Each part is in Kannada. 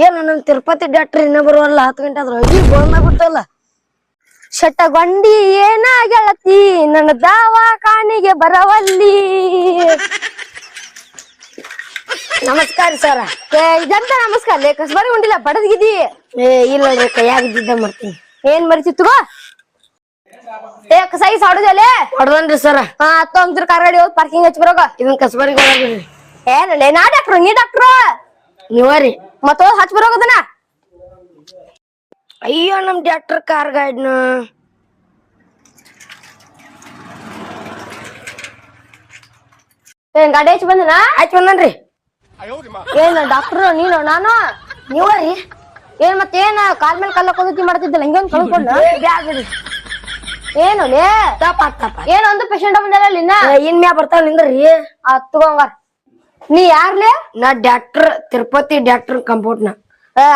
ಏನ ನಮ್ ತಿರುಪತಿ ಡಾಕ್ಟರ್ ಇನ್ನ ಬರುವಲ್ಲ 10 ಗಂಟೆ ಆದ್ರ ಹೋಗಿ ಬಂದ ಬಿಟ್ಟಲ್ಲ ಶಟಗೊಂಡಿ ಏನ ಗೆಳತಿ ನನ್ನ ದವಾಖಾನಿಗೆ ಬರವಲ್ಲಿ. ನಮಸ್ಕಾರ ಸರ. ಇದಂತ ನಮಸ್ಕಾರ ಲೇ ಕಸ್ಬಾರಿ ಉಂಡಿಲ್ಲ ಬಡದ್ಗಿದಿ. ಇಲ್ಲ ನೋಡ್ರಿ ಕೈಯಾಗ ಇದ್ದಿದ್ದ ಮಾಡ್ತೀನಿ. ಏನ್ ಮರಿತಿತ್ತು ಕಸಾಗಿ ಸಾಡುದಲೆ ಹೊಡ್ದನ್ರಿ ಸರ. ಹಾ ತೊಂದ್ರ ಕಾರ್ಗಾಡಿ ಹೋಗಿ ಪಾರ್ಕಿಂಗ್ ಹಚ್ಚಿ ಬರೋಗ. ಇದನ್ ಕಸ್ಬಾರಿ ಏನಲ್ಲೇ ನಾ ಡಾಕ್ಟ್ರು ನೀ ಡಾಕ್ಟ್ರು ನೀವರಿ ಮತ್ತ ಹಚ್ಚಿ ಬರೋಗದನ. ಅಯ್ಯೋ ನಮ್ ಡಾಕ್ಟರ್ ಕಾರ್ ಗಾಡಿನ ಏನ್ ಗಾಡಿ ಹಚ್ಚಿ ಬಂದನ ಆಯ್ತು ಬಂದನ್ರಿ. ಏನ್ ಡಾಕ್ಟ್ರು ನೀನು ನಾನು ನೀವರಿ ಏನ್ ಮತ್ತೇನ್ ಕಾಲ್ ಮೇಲೆ ಕಲ್ಲ ಕೊದತಿ ಮಾಡ್ತಿದ್ದಲ್ಲ ಹಿಂಗೊಂದ್ ಕಳ್ಕೊಂಡ ಬ್ಯಾಗ್ರಿ ಏನು ಲೇ ಏನ್ ಒಂದು ಪೇಷಂಟ್ ಬಂದಲ್ಲ ಇನ್ನ ಇನ್ ಮ್ಯಾ ಬರ್ತಾವ ನಿಂದ್ರಿ. ತಗೊಂಗಾರ ನೀ ಯಾರ್ಲೇ? ನಾ ಡಾಕ್ಟರ್ ತಿರುಪತಿ ಡಾಕ್ಟರ್ ಕಂಪೌಂಡ್ ನ.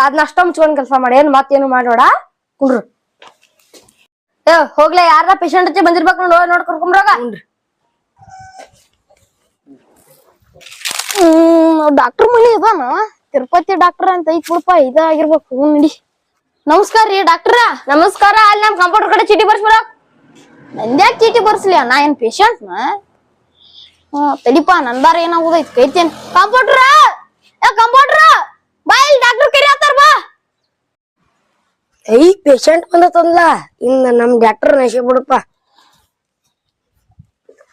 ಅದನ್ನ ಅಷ್ಟ ಮುಚ್ಕೊಂಡ್ ಕೆಲ್ಸ ಮಾಡಿ ಏನ್ ಮತ್ತೇನು ಮಾಡೋಡ ಕುಂಡ್ರು. ಹೋಗ್ಲೇ ಯಾರ ಪೇಷಂಟ್ ಹಚ್ಚಿ ಬಂದಿರ್ಬೇಕು ನೋಡ್ ಕರ್ಕೊಂಬ್ರಾಗ. ಡಾಕ್ಟರ್ ಮನಿ ಇದಾನ ತಿರುಪತಿ ಡಾಕ್ಟರ್ ಅಂತ ಐತ್ ಬಿಡಪ್ಪ ಇದಾಗಿರ್ಬೇಕು ನಡಿ. ನಮಸ್ಕಾರ ರೀ ಡಾಕ್ಟ್ರ. ನಮಸ್ಕಾರ. ಅಲ್ಲಿ ನಮ್ ಕಂಪೌಂಡರ್ ಕಡೆ ಚೀಟಿ ಬರ್ಸ್ಬಿಡ. ನಂದ್ಯಾಕ್ ಚೀಟಿ ಬರ್ಸ್ಲಿ ನಾ ಏನ್ ಪೇಷಂಟ್ ನ? ತಡಿಪ ನಂದಾರ ಏನಾಗುದೈತ್ ಕೈತೇನ್. ಕಂಪೌಂಡ್ರ ಕಂಪೌಂಡ್ರ ಬಾ ಇಲ್ಲಿ ಡಾಕ್ಟರ್ ಕರಿ ಆತಾರ ಬಾ. ಐ ಪೇಷಂಟ್ ಬಂದತಂದ್ಲ ಇನ್ನ ನಮ್ ಡಾಕ್ಟರ್ ನಶೆ ಬಿಡಪ್ಪ.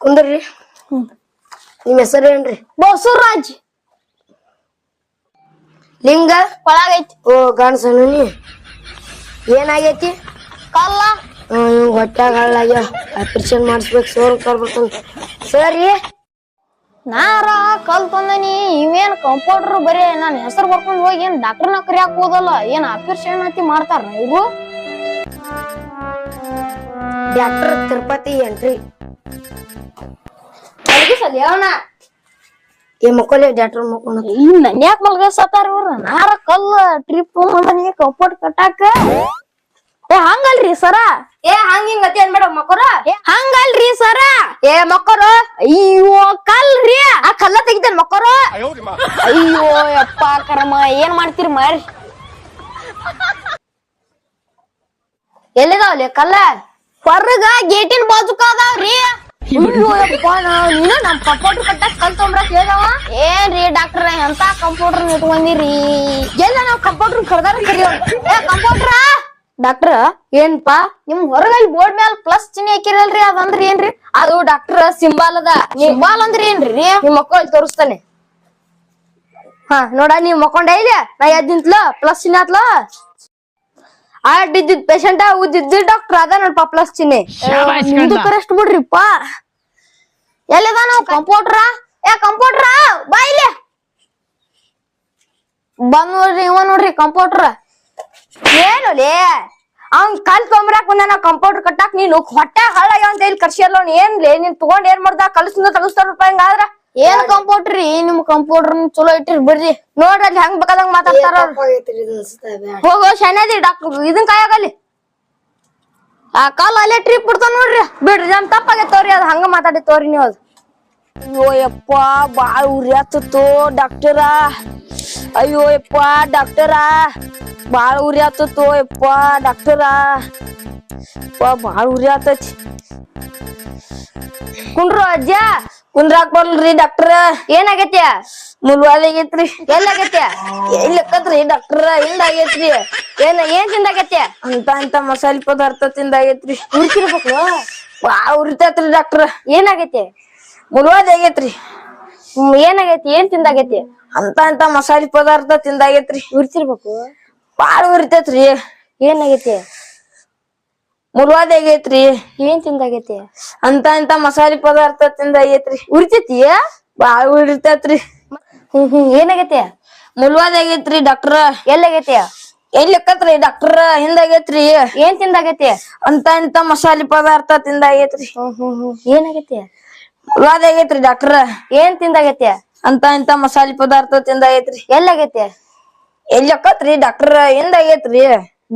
ಕುಂದ್ರಿ. ನಿಮ್ ಹೆಸರು ಏನ್ರಿ? ಬಸವರಾಜ್. ಲಿಂಗ ಒಳಗೈತಿ. ಓ ಗಣಸನು ನೀ ಏನಾಗೈತಿ? ಕಲ್ಲ ಹೊಟ್ಯಾಗ ಹಳ್ಳಾಗ್ಯ ಆಪರೇಷನ್ ಮಾಡಿಸ್ಬೇಕು ಸೋರ್ ಕರ್ಬೇಕು ಸರಿ. ನಾರ ಕಲ್ ತಂದನಿ ಇವೇನ್ ಕಂಪೌಂಡರ್ ಬರೀ ನಾನ್ ಹೆಸರು ಬರ್ಕೊಂಡ್ ಹೋಗಿ ಏನ್ ಡಾಕ್ಟರ್ನ ಕರಿಯಾಕ್ ಹೋದಲ್ಲ ಏನ್ ಆಪರೇಷನ್ ಐತಿ ಮಾಡ್ತಾರ ಇವ್ರು. ಡಾಕ್ಟರ್ ತಿರುಪತಿ ಏನ್ರಿ? ಏ ಮಕ್ಕಳೇ ಡಾಕ್ಟರ್ ಮಕ್ಕೊಂಡ ನನ್ಯಾಕ್ ಮಲ್ಗಸತ್ತಾರ ಇವ್ರ. ನಾರ ಕಲ್ಲ ಟ್ರಿಪ್ ಮನಿಗೆ ಕಂಪೌಂಡ್ ಕಟ್ಟಾಕ. ಹಂಗಲ್ರಿ ಸರ. ಹಂಗಿಂಗ್ ಅತಿ ಅನ್ಬೇಡ ಮಕ್ಕರ. ಹಂಗಲ್ರಿ ಸರ. ಮಕ್ಕರು ಅಯ್ಯೋ ಕಲ್ರಿ ಆ ಕಲ್ಲ ತೆಗಿತಾನ ಮಕ್ಕರು. ಅಯ್ಯೋ ಯಪ್ಪ ಕರ್ಮ ಏನ್ ಮಾಡ್ತೀರಿ ಮಾರಿ. ಎಲ್ಲಿದಾವ್ಲಿ ಕಲ್ಲ? ಹೊರಗ ಗೇಟಿನ ಬಾಜುಕ ಅದಾವ್ರಿ. ಅಯ್ಯೋ ಯಪ್ಪ ನೀನು ನಮ್ ಕಂಪೌಂಡರ್ ಕಟ್ಟಾಕ ಕಲ್ ತೊಂಬ್ರಕ್ ಹೇಳ್ದವ. ಏನ್ರಿ ಡಾಕ್ಟರ್ ಎಂತ ಕಂಪೌಂಡರ್ ಇಟ್ಕೊಂಡಿರಿ? ಎಲ್ಲ ನಾವ್ ಕಂಪೌಂಡರ್ ಕರ್ದಾರ ಕರಿಯೋ. ಕಂಪೌಂಡ್ರ ಡಾಕ್ಟರ್ ಏನ್ಪಾ ನಿಮ್ ಹೊರಗಲ್ಲಿ ಬೋರ್ಡ್ ಮ್ಯಾಲ ಪ್ಲಸ್ ಚಿಹ್ನೆ ಹಾಕಿರಲ್ರಿ ಅದಂದ್ರ ಏನ್ರಿ? ಅದು ಡಾಕ್ಟರ್ ಸಿಂಬಾಲ್ ಅದ. ಸಿಂಬಾಲ್ ಅಂದ್ರ ಏನ್ರಿ? ನಿಮ್ ಮಕ್ಕಳು ತೋರಿಸ್ತಾನೆ. ಹಾ ನೋಡ ನೀವ್ ಮಕ್ಕೊಂಡ ಇದೆ ನಾ ಎದ್ದಿಂತ್ಲ ಪ್ಲಸ್ ಚಿಹ್ನೆ ಆತ್ಲ. ಇದ್ದಿದ್ ಪೇಷಂಟ್ ಉದ್ದಿದ್ದ ಡಾಕ್ಟರ್ ಅದ ನೋಡ್ಪಾ ಪ್ಲಸ್ ಚಿಹ್ನೆ. ಕರೆಸ್ಟ್ ಬಿಡ್ರಿಪ್ಪ. ಎಲ್ಲಿದ ನಾವ್ ಕಂಪೌಂಡ್ರ? ಕಂಪೌಂಡ್ರ ಬಾ ಇಲ್ಲಿ ಬಂದ್ ನೋಡ್ರಿ. ಇವ ನೋಡ್ರಿ ಕಂಪೌಂಡ್ರ. ಏನು ಲೇ ಅವ್ನ್ ಕಲ್ ತೊಂಬ್ರಾಕ್ ಬಂದ ಕಂಪೌಂಡರ್ ಕಟ್ಟಾಕ್ ನೀನು ಹೊಟ್ಟೆ ಹಾಳಾಗ್ಯಾವ ಅಂತ ಇಲ್ಲಿ ಕರ್ಸಿಯಲ್ಲ. ಏನ್ ಲೇ ನೀನ್ ತಗೊಂಡ್ ಏನ್ ಮಾಡ್ದ ಕಲಸಿಂದ ತಗಸ್ತಾರಪ್ಪ ಹಿಂಗಾದ್ರ. ಏನ್ ಕಂಪೌಂಡ್ರಿ ನಿಮ್ ಕಂಪೌಂಡರ್ ಚಲೋ ಇಟ್ಟಿರ್ ಬರ್ರಿ ನೋಡ್ರಿ ಅಲ್ಲಿ ಹೆಂಗ್ ಬೇಕಾದಂಗ ಮಾತಾಡ್ತಾರ. ಹೋಗೋ ಶನದಿ ಡಾಕ್ಟರ್ ಇದನ್ ಕಾಯಾಗಲ್ಲಿ ಆ ಕಾಲ ಅಲ್ಲೇ ಟ್ರಿಪ್ ಬಿಡ್ತಾವ ನೋಡ್ರಿ. ಬಿಡ್ರಿ ನಮ್ ತಪ್ಪಾಗೈತವ್ರಿ ಅದ್ ಹಂಗ ಮಾತಾಡಿ ತೋರಿ ನೀವ್. ಅದು ಅಯ್ಯೋ ಯಪ್ಪ ಬಾಳ್ ಉರಿಯಾತತ್ತು ಡಾಕ್ಟರ. ಅಯ್ಯೋ ಯಪ್ಪ ಡಾಕ್ಟರ ಬಾಳ ಉರಿ ಆತತ್ತು ಯಪ್ಪ ಡಾಕ್ಟರ. ಬಾಳ ಉರಿ ಆತತಿ. ಕುಂಡ್ರು ಅಜ್ಜ. ಕುಂದ್ರಾಕ್ ಬರ್ಲ್ರಿ ಡಾಕ್ಟರ್. ಏನಾಗೈತಿ? ಮುಲ್ವಾದ ಆಗೈತ್ರಿ. ಎಲ್ಲಾಗೈತಿ? ಇಲ್ಲಕ್ಕತ್ರಿ ಡಾಕ್ಟರ್ ಹಿಂದಾಗೈತ್ರಿ. ಏನ್ ತಿಂದಾಗೈತಿ? ಅಂತ ಮಸಾಲೆ ಪದಾರ್ಥ ತಿಂದಾಗೈತ್ರಿ. ಉರಿತಿರ್ಬೇಕು. ಬಾಳ ಉರಿತೈತ್ರಿ ಡಾಕ್ಟರ್. ಏನಾಗೈತಿ? ಮುಲ್ವಾದ ಆಗೈತ್ರಿ. ಏನಾಗೈತಿ? ಏನ್ ತಿಂದಾಗೈತಿ? ಅಂತ ಮಸಾಲೆ ಪದಾರ್ಥ ತಿಂದಾಗೈತ್ರಿ. ಉರಿತಿರ್ಬೇಕು. ಬಾಳ ಉರಿತೈತ್ರಿ. ಏನಾಗೈತಿ? ಮುಲ್ವಾದ ಆಗೈತ್ರಿ. ಏನ್ ತಿಂದಾಗೈತಿ? ಅಂತ ಮಸಾಲೆ ಪದಾರ್ಥ ತಿಂದಾಗೈತ್ರಿ. ಉರಿತೈತಿ? ಬಾಳ ಉರಿತೈತ್ರಿ. ಏನಾಗೈತಿ? ಮುಲ್ವಾದ ಆಗೈತ್ರಿ ಡಾಕ್ಟರ್. ಎಲ್ಲಾಗೈತಿ? ಎಲ್ಲಿಕ್ಕತ್ರಿ ಡಾಕ್ಟರ್? ಹಿಂದಾಗೈತ್ರಿ. ಏನ್ ತಿಂದಾಗೈತಿ? ಅಂತ ಮಸಾಲೆ ಪದಾರ್ಥ ತಿಂದಾಗೈತ್ರಿ. ಏನಾಗೈತಿ? ಮುಲ್ವಾದ ಆಗೈತ್ರಿ ಡಾಕ್ಟರ್. ಏನ್ ತಿಂದಾಗೈತಿ? ಅಂತ ಮಸಾಲೆ ಪದಾರ್ಥ ತಿಂದಾಗೈತ್ರಿ. ಎಲ್ಲಾಗೈತಿ? ಎಲ್ಲಿಕ್ಕತ್ರಿ ಡಾಕ್ಟರ್? ಹಿಂದಾಗೈತ್ರಿ.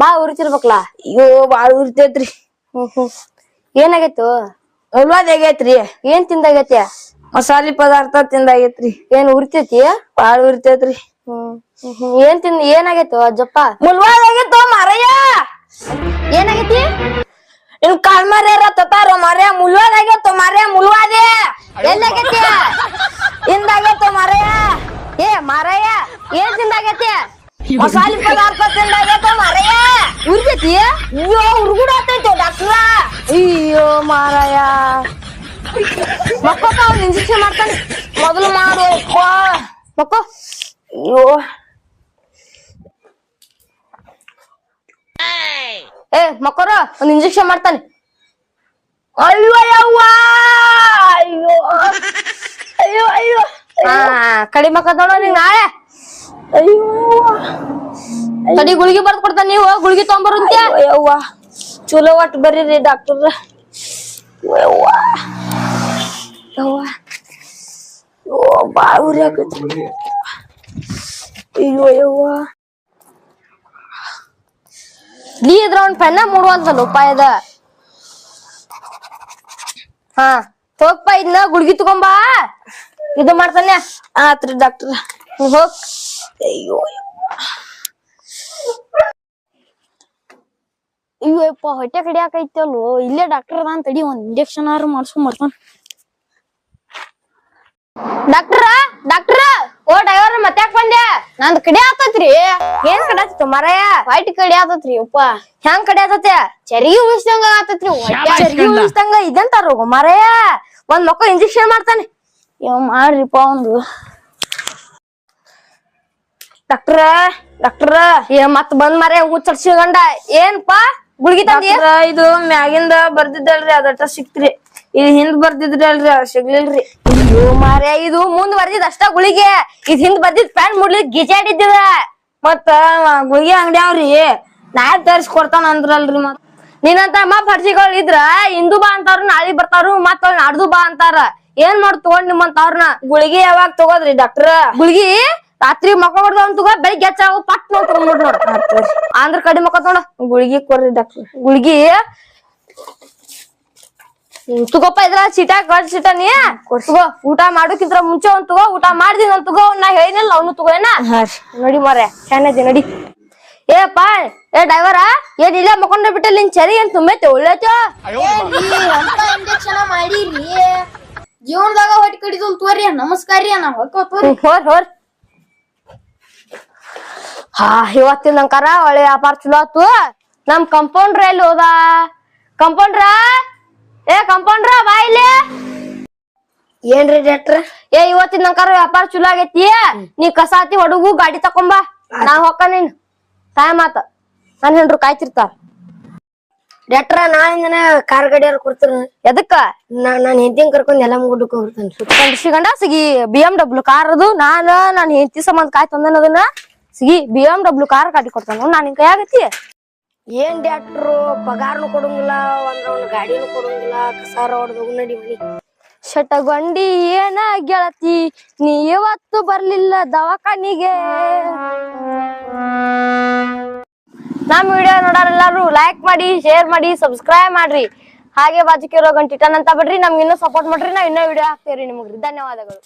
ಬಾ ಉರಿತಿರ್ಬೇಕಲ್ಲ. ಅಯ್ಯೋ ಬಾಳ ಉರಿತೈತ್ರಿ. ಏನಾಗೈತು? ಮುಲ್ವಾದ ಆಗೈತ್ರಿ. ಏನ್ ತಿಂದಾಗೈತಿ? ಮಸಾಲೆ ಪದಾರ್ಥ ತಿಂದಾಗೈತ್ರಿ. ಏನ್ ಉರಿತೈತಿ? ಬಾಳ ಉರಿತೈತ್ರಿ. ಏನಾಗೈತು ಅಜ್ಜಪ್ಪ? ಮುಲ್ವಾದ ಆಗಿತ್ತು ಮಾರಯ್ಯ. ಏನಾಗೈತಿ? ಇನ್ ಕಾಲ್ ಮಾರ್ಯಾರ ತತಾರ ಮಾರ್ಯ ಮುಲ್ವಾದ ಆಗಿತ್ತು ಮಾರ್ಯ ಮುಲ್ವಾದೆ. ಎಲ್ಲಾಗೈತಿ? ಹಿಂದಾಗೈತು ಮಾರಯ್ಯ. ಏ ಮಾರಯ್ಯ, ಏನ್ ತಿಂದಾಗೈತಿ? ಮಸಾಲೆ ಪದಾರ್ಥ ತಿಂದಾಗೈತು ಮಾರಯ್ಯ. ಉರ್ಗೈತಿ? ಅಯ್ಯೋ ಹುಡುಗುಡ ಆತೈತೆ ಡಾಕ್ಟ್ರ. ಅಯ್ಯೋ ಮಾರಾಯ, ಮಕ್ಕೋತ ಅವ್ನ್ ಇಂಜೆಕ್ಷನ್ ಮಾಡ್ತಾನೆ. ಮೊದಲು ಮಾಡು ಮಕ್ಕೋ. ಅಯ್ಯೋ ಏ ಮಕ್ಕೋರ, ಒಂದ್ ಇಂಜೆಕ್ಷನ್ ಮಾಡ್ತಾನೆ. ಅಯ್ಯೋ ಯವ್ವ ಅಯ್ಯೋ ಅಯ್ಯೋ ಅಯ್ಯೋ ಕಡಿಮೆ ಆಕತ್ ನೋಡ ನೀನ್ ನಾಳೆ. ಅಯ್ಯೋ ಕಡಿ ಗುಳಿಗೆ ಬರ್ದ್ ಕೊಡ್ತಾನ, ನೀವು ಗುಳಿಗೆ ತಗೊಂಬರುಂತ್ಯ. ಯವ್ವ ಚಲೋ ಒಟ್ಟು ಬರ್ರಿ ಡಾಕ್ಟರ್. ಯವ್ವ ಯವ್ವ ಓ ಬಾಳ ಉರಿ ಆಕೈತಿ. ಅಯ್ಯೋ ಯವ್ವ ನೀ ಇದ್ರ ಒಂದ್ ಪೆನ್ನ ಮೂಡುವಂತಲ್ಲ ಉಪಾಯದ. ಹಾ ಹೋಗ್ಪ, ಇದನ್ನ ಗುಳ್ಗಿ ತಗೊಂಬಾ, ಇದು ಮಾಡ್ತಾನೆ. ಆತ್ರಿ ಡಾಕ್ಟರ್. ಹೋಗ್. ಅಯ್ಯೋ ಅಯ್ಯಪ್ಪ ಹೊಟ್ಟೆ ಕಡಿಯಾಕೈತಲ್ವೋ, ಇಲ್ಲೇ ಡಾಕ್ಟರ್ ಅದಾನ್ ತಡಿ, ಒಂದ್ ಇಂಜೆಕ್ಷನ್ ಆರು ಮಾಡ್ಸ್ಕೊಂಡ್ ಬರ್ತಾನ. ಡಾಕ್ಟರ ಡಾಕ್ಟರ, ಓ ಡ್ರೈವರ್ ಮತ್ತ್ಯಾಕ್ ಬಂದೆ? ನಂದ್ ಕಡಿ ಆತತ್ರಿ. ಏನ್ ಕಡಾತಿತ್ತು ಮರಯ್ಯ? ಹೊಟ್ಟೆ ಕಡಿ ಆತತ್ರಿ ಅಪ್ಪ. ಹೆಂಗ್ ಕಡೆ ಆತತ್ಯ? ಚರಿಗೆ ಉಳಿಸ್ದಂಗ ಆತತ್ರಿ ಚರ್ಗಿ ಉಳಿಸ್ದಂಗ ಇದೆಂತ ರೋಗ ಮರಯ್ಯ. ಒಂದ್ ಮಕ್ಕ ಇಂಜೆಕ್ಷನ್ ಮಾಡ್ತಾನೆ. ಮಾಡ್ರಿಪ್ಪ ಒಂದು. ಡಾಕ್ಟ್ರ ಡಾಕ್ಟ್ರ ಏ ಮತ್ ಬಂದ್ ಮರ ಹುಚ್ಚರ್ಸಿಗಂಡ. ಏನ್ಪಾ ಗುಳ್ಗಿ ತಂದಿ? ಇದು ಮ್ಯಾಗಿಂದ ಬರ್ದಿದ್ದಲ್ರಿ ಅದಟ್ಟ ಸಿಕ್ತ್ರಿ. ಇದು ಹಿಂದ್ ಬರ್ದಿದ್ರಿ ಅಲ್ರಿ ಅದ್ ಸಿಗ್ಲಿಲ್ರಿ. ಅಯ್ಯೋ ಮಾರ್ಯ, ಇದು ಮುಂದ್ ಬರ್ದಿದ್ ಅಷ್ಟ ಗುಳಿಗೆ, ಇದ್ ಹಿಂದ್ ಬರ್ದಿದ್ ಪ್ಯಾನ್ ಮುಡ್ಲಿಕ್ ಗಿಜಾಡಿದ್ದ. ಮತ್ತ ಗುಳಿಗೆ ಅಂಗಡಿ ಅವ್ರಿ ನಾಳೆ ತರಿಸಿ ಕೊಡ್ತಾನ ಅಂದ್ರಲ್ರಿ. ಮತ್ ನಿನ್ನಂತ ಅಮ್ಮ ಪರ್ಸಿಗಳು ಇದ್ರ ಇಂದು ಬಾ ಅಂತಾರು, ನಾಳಿ ಬರ್ತಾರು, ಮತ್ತ ನಾಡ್ದು ಬಾ ಅಂತಾರ. ಏನ್ ಮಾಡ್ ತಗೊಂಡ್ ನಿಮ್ಮಂತವ್ರನ್ನ? ಗುಳಿಗೆ ಯಾವಾಗ ತಗೋದ್ರಿ ಡಾಕ್ಟ್ರ? ಗುಳ್ಗಿ ರಾತ್ರಿ ಮಕ್ಕ ಹೊಡ್ದ ತಗೋ, ಬೆಳಿಗ್ಗೆ ಹೆಚ್ಚಾಗ ಪಟ್ ನೋಡ್ ತಗೊಂಡ್ ನೋಡ್. ಅಂದ್ರ ಕಡಿ ಮಕ್ಕತ್ ನೋಡ. ಗುಳಿಗೆ ಕೊಡ್ರಿ ಡಾಕ್ಟ್ರ. ಗುಳ್ಗಿ ತಗೋಪ್ಪ, ಇದ್ರ ಚೀಟಾ ಕಟ್ ಚೀಟ ನೀ ತಗೋ. ಊಟ ಮಾಡೋಕಿಂತ ಮುಂಚೆ ಒಂದ್ ತಗೋ, ಊಟ ಮಾಡ್ದಿನ ಒಂದ್ ತಗೋ. ನಾ ಹೇಳಿನಲ್ಲ ಅವನು ತಗೋ. ಏನ ನೋಡಿ ಮಾರ್ರೆ, ಚೆನ್ನಾಗಿ ನಡಿ. ಏಪ್ಪ ಏ ಡ್ರೈವರ, ಏನ್ ಇಲ್ಲ ಮಕೊಂಡ ಬಿಟ್ಟಲ್ಲಿ ನಿನ್ ಚರಿ ಏನ್ ತುಂಬೈತೆ ಒಳ್ಳೇತ? ಅಂತ ಇಂಜೆಕ್ಷನ್ ಮಾಡಿರಿ, ಜೀವನದಾಗ ಹೊಟ್ಟೆ ಕಡಿದಲ್ ತೋರಿ. ನಮಸ್ಕಾರ ರೀ, ನಾವ್ ಹೋಗ್ತೋರಿ. ಹೋರ್ ಹಾ, ಇವತ್ತಿನ ನಂಕಾರ ಒಳ್ಳೆ ವ್ಯಾಪಾರ ಚಲೋ ಆತು. ನಮ್ ಕಂಪೌಂಡ್ರ ಎಲ್ಲಿ ಹೋದ? ಕಂಪೌಂಡ್ರ, ಏ ಕಂಪೌಂಡ್ರ ಬಾ ಇಲ್ಲಿ. ಏನ್ರಿ ಡಾಕ್ಟ್ರ? ಏ ಇವತ್ತಿನ ನಂಕಾರ ವ್ಯಾಪಾರ ಚಲೋ ಆಗೈತಿ. ನೀ ಕಸಾತಿ ಹೊಡುಗು ಗಾಡಿ ತಕೊಂಬಾ, ನಾ ಹೊಕ್ಕ. ನೀನ್ ಟೈಮ್ ಆತ, ನನ್ ಹೆಂಡ್ರು ಕಾಯ್ತಿರ್ತಾರ. ಡಾಕ್ಟ್ರ ನಾಳಿಂದನ ಕಾರ್ ಗಾಡಿಯಾರ ಕೊಡ್ತಾರ. ಎದಕ್ಕ? ನಾನ್ ಹೆಂಡತಿನ್ ಕರ್ಕೊಂಡ್ ಎಲ್ಲ ಮುಗುಡಕ್ ಹೋಗ್ತಾನ. ಸಿಗಂಡ ಸಿಗಿ BMW ಕಾರ್ ಅದು. ನಾನ್ ಹೆಂಡತಿ ಸಂಬಂಧ ಕಾಯ್ ತಂದನ ಅದನ್ನ. ಸಿಗಿ BMW ಕಾರ್ ಗಾಡಿ ಕೊಡ್ತಾನ. ನಾನ್ ನಿನ್ ಕೈಯಾಗತಿ. ಏನ್ ಡಾಕ್ಟ್ರು ಪಗಾರನು ಕೊಡಂಗಿಲ್ಲ, ಒಂದ್ ಗಾಡಿನೂ ಕೊಡಂಗಿಲ್ಲ, ಕಸಾರ ಹೊಡ್ದೋಗ್ ನಡಿ ಮನಿ. ಶಟಗೊಂಡಿ ಏನ ಗೆಳತಿ, ನೀ ಇವತ್ತು ಬರ್ಲಿಲ್ಲ ದವಾಖಾನಿಗೆ. ನಮ್ ವಿಡಿಯೋ ನೋಡೋರ್ ಎಲ್ಲಾರು ಲೈಕ್ ಮಾಡಿ, ಶೇರ್ ಮಾಡಿ, ಸಬ್ಸ್ಕ್ರೈಬ್ ಮಾಡ್ರಿ. ಹಾಗೆ ಬಾಜುಕಿರೋ ಗಂಟಿಟನ್ ಅಂತ ಬಿಡ್ರಿ. ನಮ್ಗೆ ಇನ್ನೂ ಸಪೋರ್ಟ್ ಮಾಡ್ರಿ, ನಾವ್ ಇನ್ನೂ ವಿಡಿಯೋ ಹಾಕ್ತೇವ್ರಿ ನಿಮ್ಗ್ರಿ. ಧನ್ಯವಾದಗಳು.